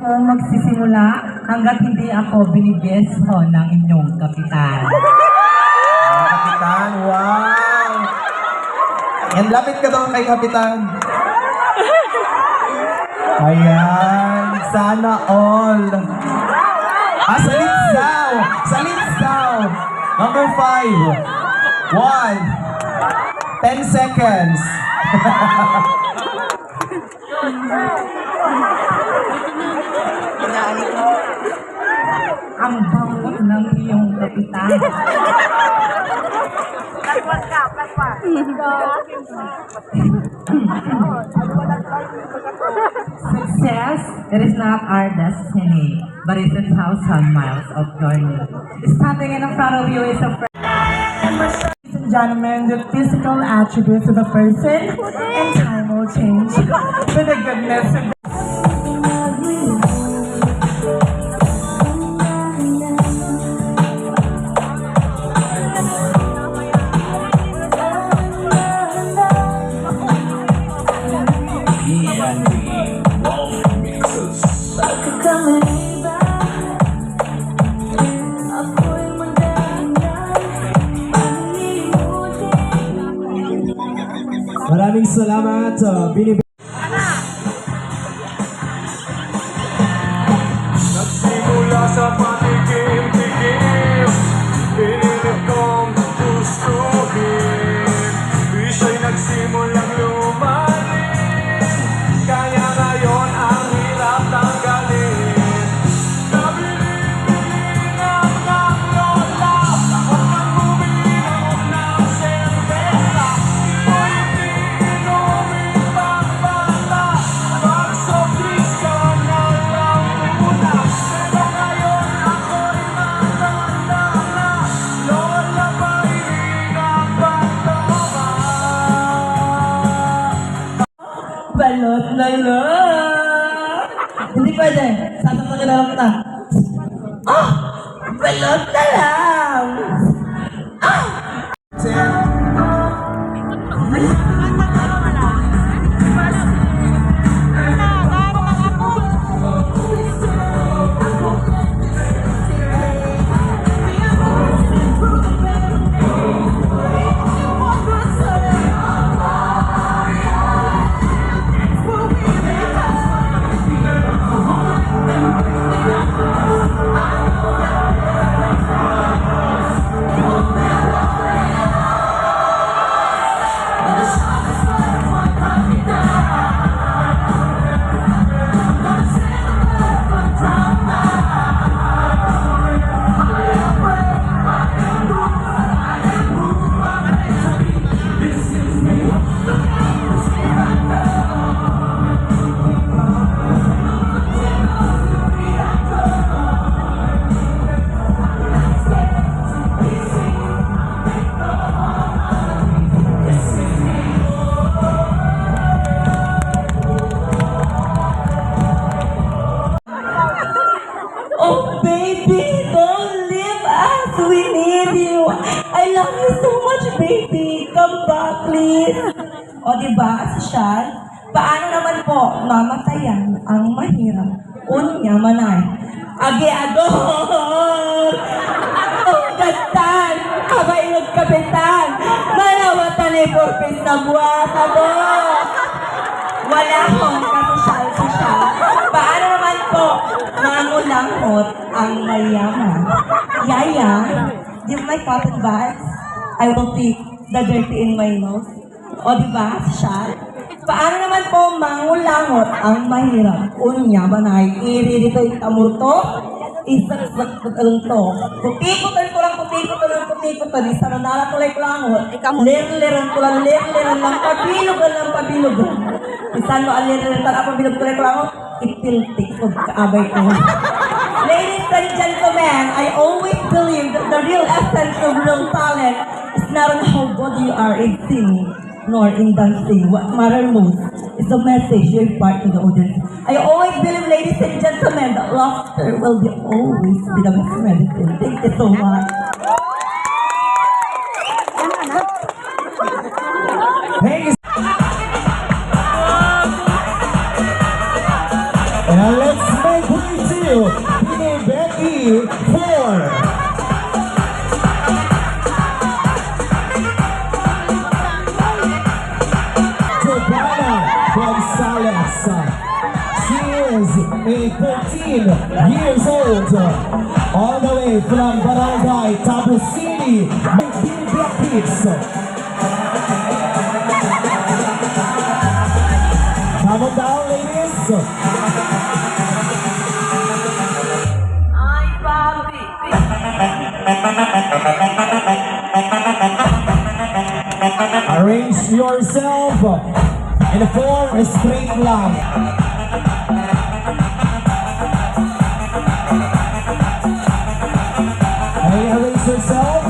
akong magsisimula hanggat hindi ako binibeso ng inyong kapitan. Kapitan, wow! Yan, lapit ka daw kay Kapitan. Ayan, sana all. Salit daw! Salit daw! Number 5. 1. 10 seconds. Ang bango ng iyong kapitan. Success, it is not our destiny, but it's 1,000 miles of journey. Standing in front of you is a friend. Ladies and gentlemen, the physical attributes of a person and time will change with the goodness of Maraming salamat. Nagsimula sa patikim-tikim, pinilit kong gustuhin. Di siya'y nagsimulang lumalim, kaya ngayon ang hirap tanggalin. Nabili-bili ng lola, huwag kang uminom ng serbesa. Ito'y inumin pang bata, mag-softies ka na lang muna. Pero ngayon ako'y matanda na, lola ba'y pinapatama? balot na lang. Hindi pwede. Sasapakin na lang kita. Balot na lang. Oh, baby, don't leave us. We need you. I love you so much, baby. Come back, please. O, diba, Sean? Paano naman po mamatayan ang mahirap? Unya manay. Agi-agor! Ang gatan! Kabailog kapitan! Manawatan ni Purpis na buwata mo! Wala akong kasosyal-sosyal. Paano naman po mangulangot ang mayaman? Yaya, give my cotton buds. I will take the dirty in my nose. O diba, siya? Paano naman po mangulangot ang mahirap? Unya ba na iririto itamurto? Isaksak ko to. Puti-putan ko lang, puti-putan. Isa na nalatulay ko lang. Lir-liran ko lang, lir-liran lang. Pabilugan lang, pabilugan. Isa no, lir-liran lang, pabilog ko lang. Itiltik ko, kaabay ko. Ladies and gentlemen, I always believe that the real essence of real talent is not on how good you are in singing, nor in dancing. What matters most is the message you impart to the audience. I always believe, ladies and gentlemen, that laughter will always be the best medicine. Thank you so much. Hey, and let's make is a 13 years old, all the way from Barangay Tapo City, Black Kids. Come on down, ladies. Ay, papi. Arrange yourself in a 4 straight line. Arrange yourself